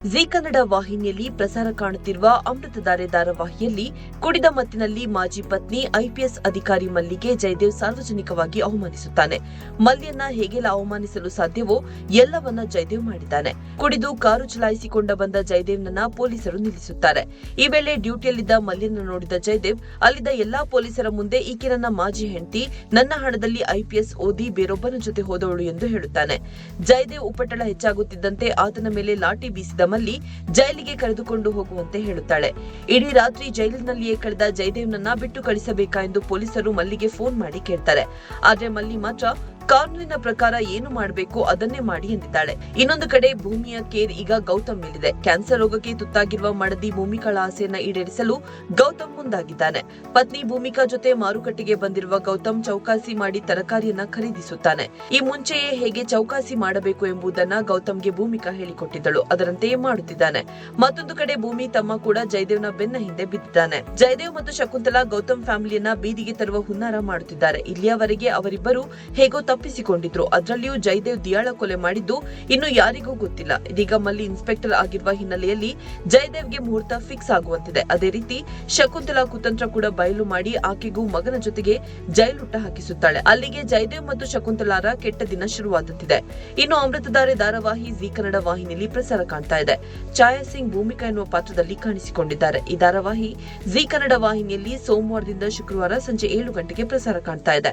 G Kannada ವಾಹಿನಿಯಲ್ಲಿ ಪ್ರಸಾರ ಕಾಣುತ್ತಿರುವ ಅಮೃತಧಾರೆ ಧಾರಾವಾಹಿಯಲ್ಲಿ ಕುಡಿದ ಮತ್ತಿನಲ್ಲಿ ಮಾಜಿ ಪತ್ನಿ ಐಪಿಎಸ್ ಅಧಿಕಾರಿ ಮಲ್ಲಿಗೆ ಜಯದೇವ್ ಸಾರ್ವಜನಿಕವಾಗಿ ಅವಮಾನಿಸುತ್ತಾನೆ. ಮಲ್ಯನ್ನ ಹೇಗೆಲ್ಲ ಅವಮಾನಿಸಲು ಸಾಧ್ಯವೋ ಎಲ್ಲವನ್ನ ಜಯದೇವ್ ಮಾಡಿದ್ದಾನೆ. ಕುಡಿದು ಕಾರು ಚಲಾಯಿಸಿಕೊಂಡ ಬಂದ ಜಯದೇವ್ನನ್ನ ಪೊಲೀಸರು ನಿಲ್ಲಿಸುತ್ತಾರೆ. ಈ ವೇಳೆ ಡ್ಯೂಟಿಯಲ್ಲಿದ್ದ ಮಲ್ಯನ್ನ ನೋಡಿದ ಜಯದೇವ್ ಅಲ್ಲಿದ್ದ ಎಲ್ಲಾ ಪೊಲೀಸರ ಮುಂದೆ ಈಕೆ ನನ್ನ ಮಾಜಿ ಹೆಂಡತಿ, ನನ್ನ ಹಣದಲ್ಲಿ ಐಪಿಎಸ್ ಓದಿ ಬೇರೊಬ್ಬನ ಜೊತೆ ಹೋದವಳು ಎಂದು ಹೇಳುತ್ತಾನೆ. ಜಯದೇವ್ ಉಪಟಳ ಹೆಚ್ಚಾಗುತ್ತಿದ್ದಂತೆ ಆತನ ಮೇಲೆ ಲಾಠಿ ಬೀಸಿದ ಮಲ್ಲಿ ಜೈಲಿಗೆ ಕರೆದುಕೊಂಡು ಹೋಗುವಂತೆ ಹೇಳುತ್ತಾಳೆ. ಇಡೀ ರಾತ್ರಿ ಜೈಲಿನಲ್ಲಿಯೇ ಕಳೆದ ಜಯದೇವ್ನನ್ನ ಬಿಟ್ಟು ಕಳಿಸಬೇಕಾ ಎಂದು ಪೊಲೀಸರು ಮಲ್ಲಿಗೆ ಫೋನ್ ಮಾಡಿ ಕೇಳ್ತಾರೆ. ಆದ್ರೆ ಮಲ್ಲಿ ಮಾತ್ರ ಕಾನೂನಿನ ಪ್ರಕಾರ ಏನು ಮಾಡಬೇಕು ಅದನ್ನೇ ಮಾಡಿ ಎಂದಿದ್ದಾಳೆ. ಇನ್ನೊಂದು ಕಡೆ ಭೂಮಿಯ ಕೇರ್ ಈಗ ಗೌತಮ್ ಮೇಲಿದೆ. ಕ್ಯಾನ್ಸರ್ ರೋಗಕ್ಕೆ ತುತ್ತಾಗಿರುವ ಮಡದಿ ಭೂಮಿಕಾಳ ಆಸೆಯನ್ನ ಈಡೇರಿಸಲು ಗೌತಮ್ ಮುಂದಾಗಿದ್ದಾನೆ. ಪತ್ನಿ ಭೂಮಿಕಾ ಜೊತೆ ಮಾರುಕಟ್ಟೆಗೆ ಬಂದಿರುವ ಗೌತಮ್ ಚೌಕಾಸಿ ಮಾಡಿ ತರಕಾರಿಯನ್ನ ಖರೀದಿಸುತ್ತಾನೆ. ಈ ಮುಂಚೆಯೇ ಹೇಗೆ ಚೌಕಾಸಿ ಮಾಡಬೇಕು ಎಂಬುದನ್ನ ಗೌತಮ್ಗೆ ಭೂಮಿಕಾ ಹೇಳಿಕೊಟ್ಟಿದ್ದಳು. ಅದರಂತೆಯೇ ಮಾಡುತ್ತಿದ್ದಾನೆ. ಮತ್ತೊಂದು ಕಡೆ ಭೂಮಿ ತಮ್ಮ ಕೂಡ ಜಯದೇವ್ನ ಬೆನ್ನ ಹಿಂದೆ ಬಿದ್ದಿದ್ದಾನೆ. ಜಯದೇವ್ ಮತ್ತು ಶಕುಂತಲಾ ಗೌತಮ್ ಫ್ಯಾಮಿಲಿಯನ್ನ ಬೀದಿಗೆ ತರುವ ಹುನ್ನಾರ ಮಾಡುತ್ತಿದ್ದಾರೆ. ಇಲ್ಲಿಯವರೆಗೆ ಅವರಿಬ್ಬರು ಹೇಗೋ ತಪ್ಪಿಸಿಕೊಂಡಿದ್ರು. ಅದರಲ್ಲಿಯೂ ಜಯದೇವ್ ದಿಯಾಳ ಕೊಲೆ ಮಾಡಿದ್ದು ಇನ್ನು ಯಾರಿಗೂ ಗೊತ್ತಿಲ್ಲ. ಇದೀಗ ಮಲ್ಲಿ ಇನ್ಸ್ಪೆಕ್ಟರ್ ಆಗಿರುವ ಹಿನ್ನೆಲೆಯಲ್ಲಿ ಜಯದೇವ್ಗೆ ಮುಹೂರ್ತ ಫಿಕ್ಸ್ ಆಗುವಂತಿದೆ. ಅದೇ ರೀತಿ ಶಕುಂತಲಾ ಕುತಂತ್ರ ಕೂಡ ಬಯಲು ಮಾಡಿ ಆಕೆಗೂ ಮಗನ ಜೊತೆಗೆ ಜೈಲುಟ್ಟ ಹಾಕಿಸುತ್ತಾಳೆ. ಅಲ್ಲಿಗೆ ಜಯದೇವ್ ಮತ್ತು ಶಕುಂತಲಾರ ಕೆಟ್ಟ ದಿನ ಶುರುವಾಗುತ್ತಿದೆ. ಇನ್ನು ಅಮೃತಧಾರೆ ಧಾರಾವಾಹಿ ಜಿ ಕನ್ನಡ ವಾಹಿನಿಯಲ್ಲಿ ಪ್ರಸಾರ ಕಾಣ್ತಾ ಇದೆ. ಛಾಯಾ ಸಿಂಗ್ ಭೂಮಿಕಾ ಎನ್ನುವ ಪಾತ್ರದಲ್ಲಿ ಕಾಣಿಸಿಕೊಂಡಿದ್ದಾರೆ. ಈ ಧಾರಾವಾಹಿ ಜಿ ಕನ್ನಡ ವಾಹಿನಿಯಲ್ಲಿ ಸೋಮವಾರದಿಂದ ಶುಕ್ರವಾರ ಸಂಜೆ 7 ಗಂಟೆಗೆ ಪ್ರಸಾರ ಕಾಣ್ತಾ ಇದೆ.